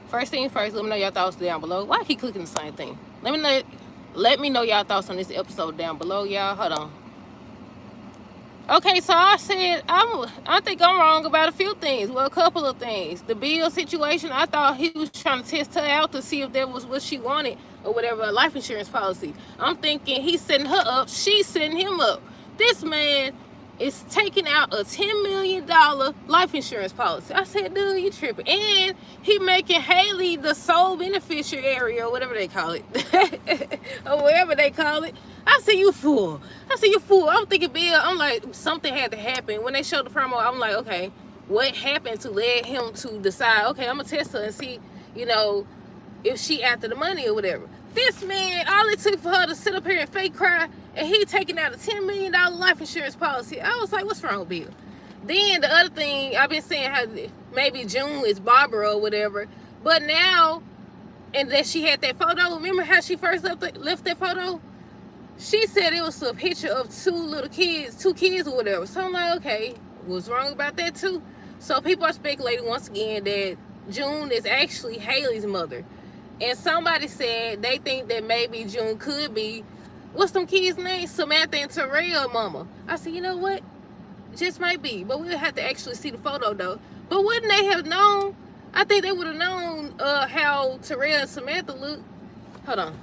First thing first, let me know y'all thoughts down below. Why I keep clicking the same thing? Let me know y'all thoughts on this episode down below, y'all. Hold on. Okay, so I said I think I'm wrong about a few things. Well, a couple of things. The bill situation, I thought he was trying to test her out to see if that was what she wanted or whatever, a life insurance policy. I'm thinking he's setting her up, she's setting him up. This man is taking out a $10 million life insurance policy. I said, dude, you tripping. And he making Haley the sole beneficiary or whatever they call it. Or whatever they call it. I said, you fool. I'm thinking, Bill, I'm like, something had to happen. When they showed the promo, I'm like, okay, what happened to lead him to decide, okay, I'm going to test her and see, if she after the money or whatever. This man, all it took for her to sit up here and fake cry, and he taking out a $10 million life insurance policy. I was like, what's wrong with Bill? Then the other thing, I've been saying how maybe June is Barbara or whatever, but now, and then she had that photo. Remember how she first left that photo? She said it was a picture of two kids or whatever. So I'm like, okay, what's wrong about that too? So people are speculating once again that June is actually Haley's mother. And somebody said they think that maybe June could be, what's them kids' names? Samantha and Terrell mama. I said, you know what? Just might be. But we'll have to actually see the photo though. But wouldn't they have known? I think they would have known how Terrell and Samantha look. Hold on.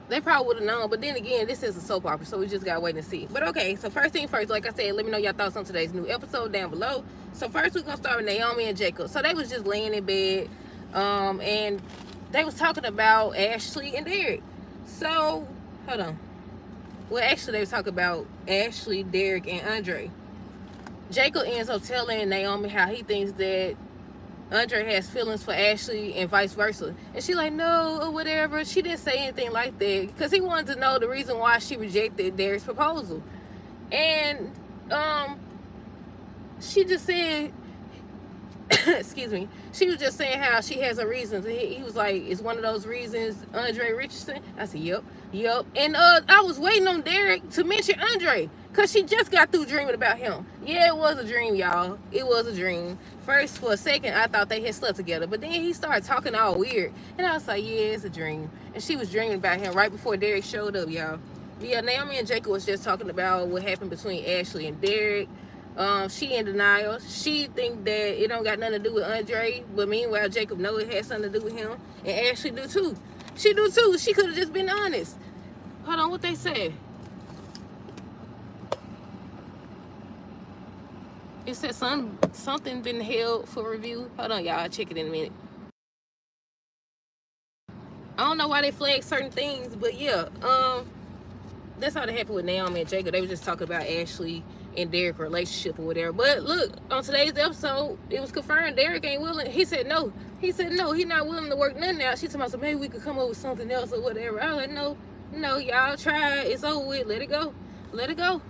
They probably would have known, but then again, this is a soap opera, so we just gotta wait and see. But okay, so first thing first, like I said, let me know y'all thoughts on today's new episode down below. So first we're gonna start with Naomi and Jacob. So they was just laying in bed, and they was talking about Ashley and Derek. So, hold on. Well, actually, they was talking about Ashley, Derek, and Andre. Jacob ends up telling Naomi how he thinks that Andre has feelings for Ashley and vice versa. And she like, no, or whatever. She didn't say anything like that because he wanted to know the reason why she rejected Derek's proposal. And she just said, excuse me, she was just saying how she has her reasons. He was like, it's one of those reasons, Andre Richardson? I said, yep. And I was waiting on Derek to mention Andre because she just got through dreaming about him. Yeah, it was a dream, y'all. It was a dream. First, for a second, I thought they had slept together. But then he started talking all weird. And I was like, yeah, it's a dream. And she was dreaming about him right before Derek showed up, y'all. Yeah, Naomi and Jacob was just talking about what happened between Ashley and Derek. She in denial. She think that it don't got nothing to do with Andre. But meanwhile, Jacob know it had something to do with him. And Ashley do too. She do too. She could have just been honest. Hold on, what they said? It said something been held for review. Hold on, y'all. I'll check it in a minute. I don't know why they flagged certain things, but yeah, that's how it happened with Naomi and Jacob. They were just talking about Ashley and Derek's relationship or whatever. But look, on today's episode, it was confirmed Derek ain't willing. He said no. He's not willing to work nothing out. She told me, so maybe we could come up with something else or whatever. I was like, no, y'all try it. It's over with. Let it go.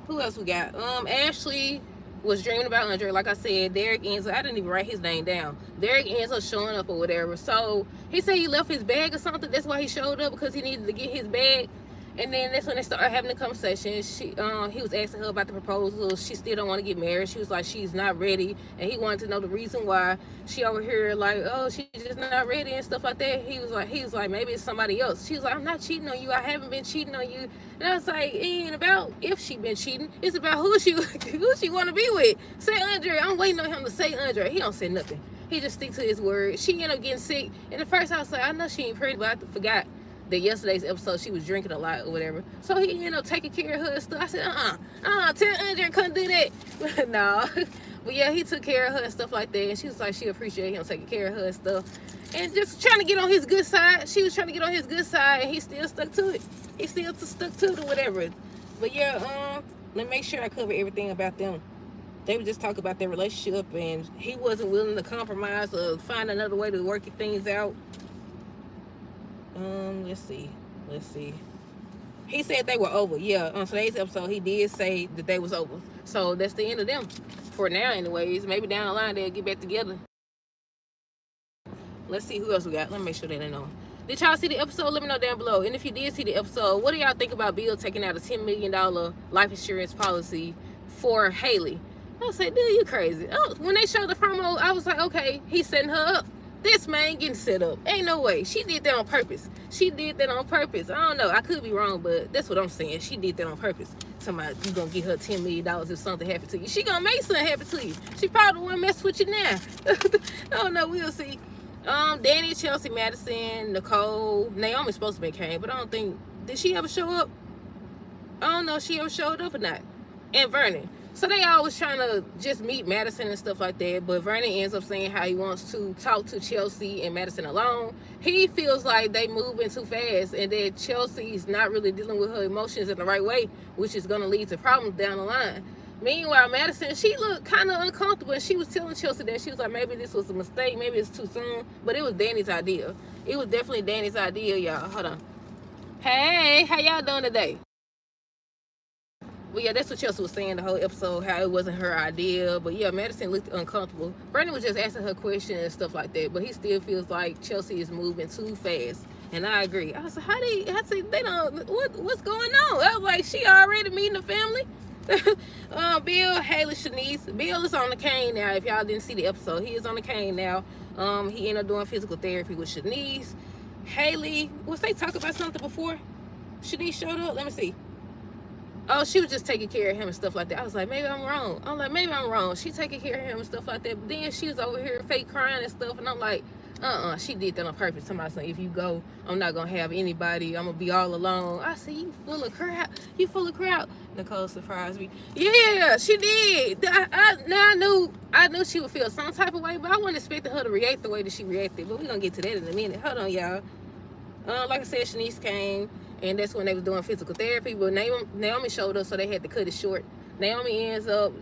Who else we got? Ashley was dreaming about Andre. Like I said, Derek ends up, I didn't even write his name down. Derek ends up showing up or whatever. So he said he left his bag or something. That's why he showed up, because he needed to get his bag. And then that's when they started having a conversation. He was asking her about the proposal. She still don't want to get married. She was like, she's not ready. And he wanted to know the reason why. She over here like, oh, she's just not ready and stuff like that. He was like, maybe it's somebody else. She was like, I'm not cheating on you. I haven't been cheating on you. And I was like, it ain't about if she been cheating. It's about who she want to be with. Say Andre. I'm waiting on him to say Andre. He don't say nothing. He just stick to his word. She ended up getting sick. And at first I was like, I know she ain't pretty, but I forgot that yesterday's episode she was drinking a lot or whatever. So he ended up taking care of her and stuff. I said, tell Andre couldn't do that. No. But yeah, he took care of her and stuff like that. And she was like, she appreciated him taking care of her and stuff. And just trying to get on his good side. She was trying to get on his good side, and he still stuck to it. He still stuck to it or whatever. But yeah, let me make sure I cover everything about them. They would just talk about their relationship, and he wasn't willing to compromise or find another way to work things out. Let's see. He said they were over. Yeah, on today's episode, he did say that they was over. So that's the end of them. For now, anyways. Maybe down the line, they'll get back together. Let's see who else we got. Let me make sure that they know. Did y'all see the episode? Let me know down below. And if you did see the episode, what do y'all think about Bill taking out a $10 million life insurance policy for Haley? I said, dude, you crazy. Oh, when they showed the promo, I was like, okay, he's setting her up. This man getting set up. Ain't no way. She did that on purpose. She did that on purpose. I don't know. I could be wrong, but that's what I'm saying. She did that on purpose. Somebody, you gonna get her $10 million if something happened to you. She gonna make something happen to you. She probably won't mess with you now. I don't know. We'll see. Danny, Chelsea, Madison, Nicole, Naomi's supposed to be came, but I don't think, did she ever show up? I don't know if she ever showed up or not. And Vernon. So they always trying to just meet Madison and stuff like that, but Vernon ends up saying how he wants to talk to Chelsea and Madison alone. He feels like they moving too fast and that Chelsea's not really dealing with her emotions in the right way, which is going to lead to problems down the line. Meanwhile, Madison, she looked kind of uncomfortable, and she was telling Chelsea that she was like, maybe this was a mistake, maybe it's too soon, but it was Danny's idea. It was definitely Danny's idea, y'all. Hold on. Hey, how y'all doing today? Well, yeah, that's what Chelsea was saying the whole episode, how it wasn't her idea. But yeah, Madison looked uncomfortable. Brandon was just asking her questions and stuff like that, but he still feels like Chelsea is moving too fast. And I agree. I was like, I said, they don't, what's going on? I was like, she already meeting the family? Bill, Haley, Shanice. Bill is on the cane now. If y'all didn't see the episode, he is on the cane now. He ended up doing physical therapy with Shanice. Haley, was they talking about something before Shanice showed up? Let me see. Oh, she was just taking care of him and stuff like that. I was like, maybe I'm wrong. I'm like, maybe I'm wrong. She taking care of him and stuff like that. But then she was over here fake crying and stuff. And I'm like, she did that on purpose. Somebody said, if you go, I'm not going to have anybody. I'm going to be all alone. I said, you full of crap. You full of crap. Nicole surprised me. Yeah, she did. I knew she would feel some type of way, but I wasn't expecting her to react the way that she reacted. But we're going to get to that in a minute. Hold on, y'all. Like I said, Shanice came. And that's when they was doing physical therapy. But Naomi showed up, so they had to cut it short. Naomi ends up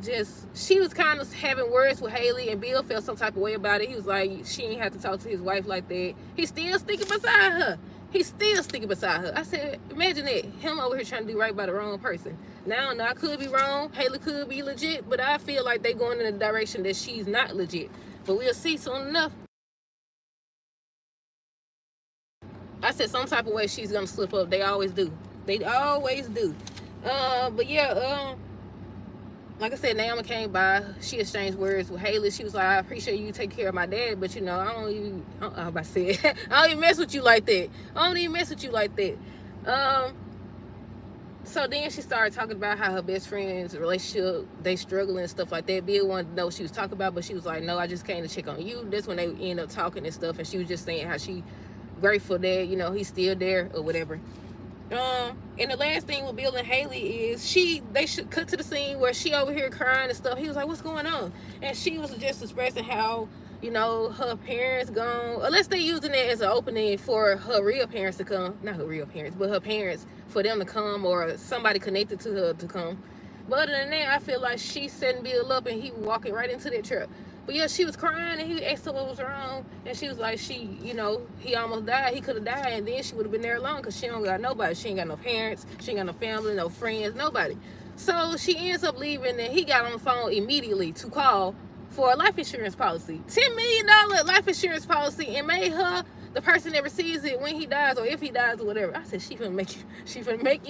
she was kind of having words with Haley, and Bill felt some type of way about it. He was like, she ain't have to talk to his wife like that. He's still sticking beside her. He's still sticking beside her. I said, imagine that. Him over here trying to do right by the wrong person. Now, I could be wrong. Haley could be legit, but I feel like they going in the direction that she's not legit. But we'll see soon enough. I said some type of way she's gonna slip up. They always do. They always do. But yeah, like I said, Naomi came by. She exchanged words with Haley. She was like, I appreciate you taking care of my dad, but you know, I don't even mess with you like that. I don't even mess with you like that. So then she started talking about how her best friend's relationship, they struggling and stuff like that. Bill wanted to know what she was talking about, but she was like, no, I just came to check on you. That's when they ended up talking and stuff, and she was just saying how she grateful that, you know, he's still there or whatever. And the last thing with Bill and Haley is they should cut to the scene where she over here crying and stuff. He was like, what's going on? And she was just expressing how, you know, her parents gone, unless they using it as an opening for her real parents to come, not her real parents, but her parents, for them to come, or somebody connected to her to come. But other than that, I feel like she's setting Bill up and he walking right into that truck. But yeah, she was crying and he asked her what was wrong. And she was like, you know, he almost died. He could have died, and then she would have been there alone because she don't got nobody. She ain't got no parents. She ain't got no family, no friends, nobody. So she ends up leaving, and he got on the phone immediately to call for a life insurance policy. $10 million life insurance policy, and made her the person that receives it when he dies, or if he dies, or whatever. I said, she finna make you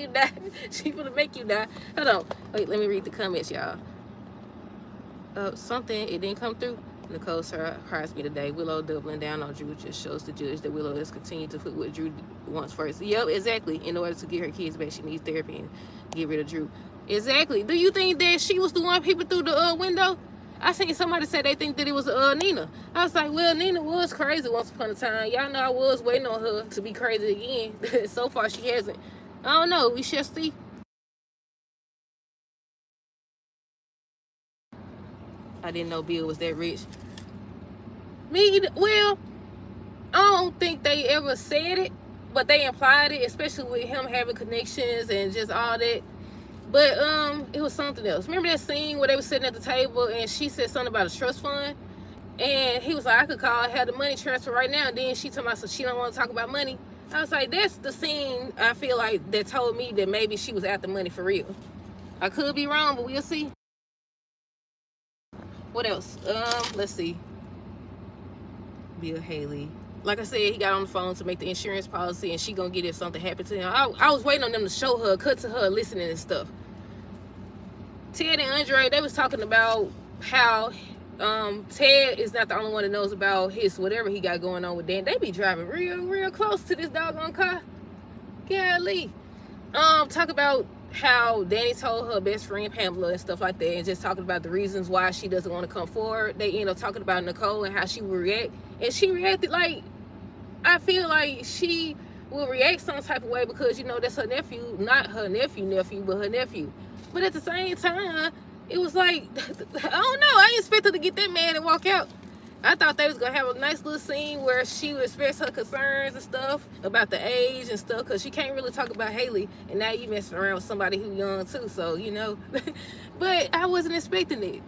die. She finna make you die. Hold on. Wait, let me read the comments, y'all. Something, it didn't come through. Nicole surprised me today. Willow doubling down on Drew just shows the judge that Willow has continued to put what Drew wants first. Yep, exactly. In order to get her kids back, she needs therapy and get rid of Drew. Exactly. Do you think that she was the one peeping through the window? I seen somebody say they think that it was Nina. I was like, well, Nina was crazy once upon a time. Y'all know I was waiting on her to be crazy again. So far, she hasn't. I don't know. We shall see. I didn't know Bill was that rich. Well, I don't think they ever said it, but they implied it, especially with him having connections and just all that. But it was something else. Remember that scene where they were sitting at the table and she said something about a trust fund? And he was like, I could call, have the money transfer right now. And then she told me, so she don't want to talk about money. I was like, that's the scene I feel like that told me that maybe she was after money for real. I could be wrong, but we'll see. What else? Let's see. Bill Haley. Like I said, he got on the phone to make the insurance policy, and she gonna get if something happened to him. I was waiting on them to show her, cut to her listening and stuff. Ted and Andre, they was talking about how Ted is not the only one that knows about his whatever he got going on with Dan. They be driving real close to this doggone car. Golly. Talk about how Danny told her best friend Pamela and stuff like that, and just talking about the reasons why she doesn't want to come forward. They end up talking about Nicole and how she would react, and she reacted like, I feel like she will react some type of way because, you know, that's her nephew, not her nephew, but her nephew. But at the same time, it was like, I don't know, I didn't expect her to get that mad and walk out. I thought they was gonna have a nice little scene where she would express her concerns and stuff about the age and stuff, because she can't really talk about Haley, and now you messing around with somebody who's young too, so you know. But I wasn't expecting it.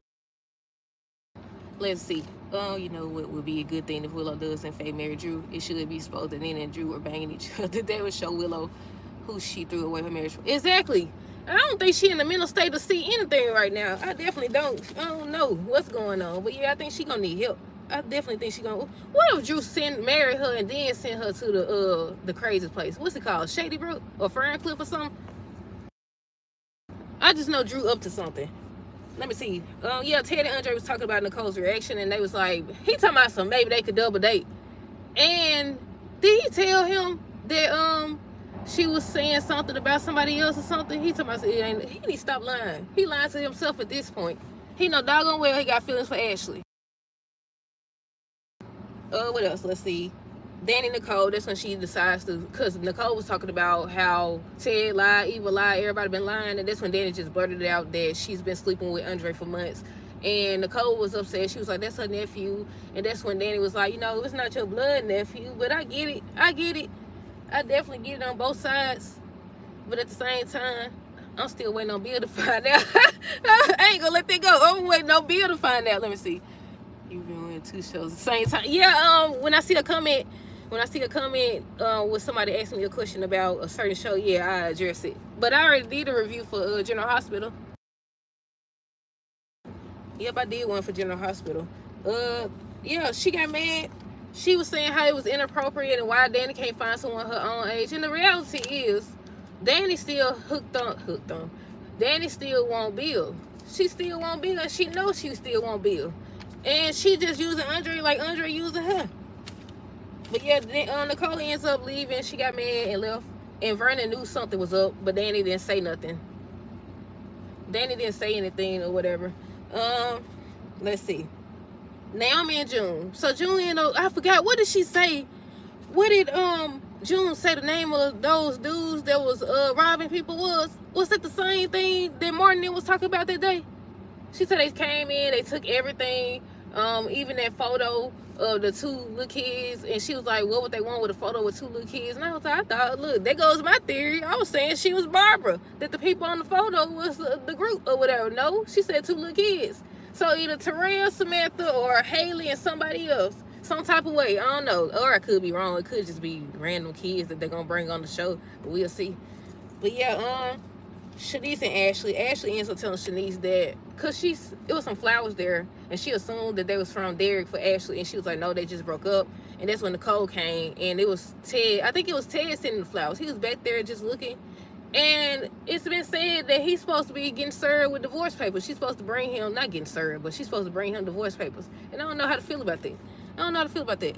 Let's see. You know what would be a good thing if Willow does in fact marry Drew? It should be supposed that Nina and Drew are banging each other. They would show Willow who she threw away her marriage for. Exactly. I don't think she in the mental state to see anything right now. I definitely don't. I don't know what's going on, but yeah, I think she gonna need help. I definitely think she gonna. What if Drew marry her and then send her to the craziest place? What's it called? Shady Brook or Ferncliff or something? I just know Drew up to something. Let me see. Yeah, Ted and Andre was talking about Nicole's reaction, and they was like, he talking about some maybe they could double date. And did he tell him that she was saying something about somebody else or something? He talking about he need to stop lying. He lying to himself at this point. He know doggone well he got feelings for Ashley. What else? Let's see. Danny Nicole, that's when she decides to, because Nicole was talking about how Ted lied, Eva lied, everybody been lying, and that's when Danny just blurted out that she's been sleeping with Andre for months. And Nicole was upset. She was like, that's her nephew. And that's when Danny was like, you know, it's not your blood nephew, but I get it. I definitely get it on both sides. But at the same time, I'm still waiting on Bill to find out. I ain't gonna let that go. I'm waiting on Bill to find out. Let me see. You've been winning 2 shows at the same time. Yeah, when I see a comment with somebody asking me a question about a certain show, yeah, I address it. But I already did a review for General Hospital. Yep, I did one for General Hospital. Yeah, she got mad. She was saying how it was inappropriate and why Danny can't find someone her own age. And the reality is, Danny still hooked on. Danny still want Bill. She still want Bill, and she knows she still want Bill. And she just using Andre like Andre using her. But yeah, Nicole ends up leaving. She got mad and left. And Vernon knew something was up, but Danny didn't say nothing. Danny didn't say anything or whatever. Let's see. Naomi and June. So June, you know, I forgot, what did she say? What did June say the name of those dudes that was robbing people was? Was that the same thing that Martin was talking about that day? She said they came in, they took everything, even that photo of the 2 little kids, and she was like, what would they want with a photo with 2 little kids? And I thought, look, there goes my theory. I was saying she was Barbara, that the people on the photo was the group or whatever. No, she said 2 little kids. So either Terrell, Samantha, or Haley and somebody else, some type of way, I don't know. Or I could be wrong. It could just be random kids that they're gonna bring on the show, but we'll see. But yeah, Shanice and Ashley ends up telling Shanice that, because it was some flowers there, and she assumed that they was from Derek for Ashley, and she was like, no, they just broke up. And that's when Nicole came, and it was Ted. I think it was Ted sending the flowers. He was back there just looking, and it's been said that he's supposed to be getting served with divorce papers. She's supposed to bring him, not getting served, but she's supposed to bring him divorce papers. And I don't know how to feel about that.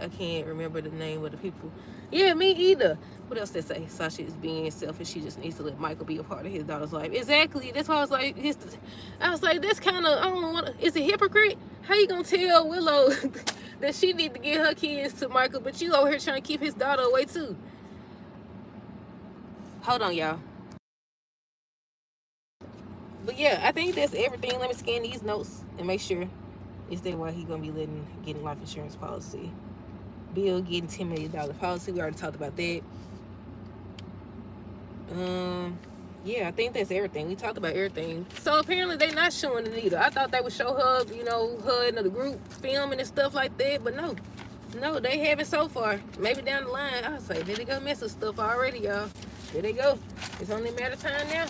I can't remember the name of the people. Yeah, me either. What else they say? Sasha is being selfish. She just needs to let Michael be a part of his daughter's life. Exactly. That's why I was like, that's kind of, I don't want to, is it hypocrite? How you gonna tell Willow that she need to get her kids to Michael, but you over here trying to keep his daughter away too? Hold on, y'all. But yeah, I think that's everything. Let me scan these notes and make sure. Is that why he gonna be getting life insurance policy? Bill getting $10 million policy. We already talked about that. Yeah, I think that's everything. We talked about everything. So apparently they not showing Anita. I thought they would show her, you know, her in the group filming and stuff like that, but no, they haven't so far. Maybe down the line. I was like, there they go mess with stuff already, y'all. There they go. It's only a matter of time now.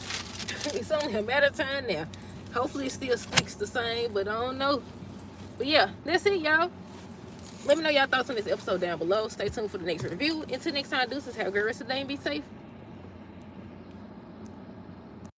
It's only a matter of time now. Hopefully it still sticks the same, but I don't know. But yeah, that's it, y'all. Let me know y'all thoughts on this episode down below. Stay tuned for the next review. Until next time, deuces. Have a great rest of the day and be safe.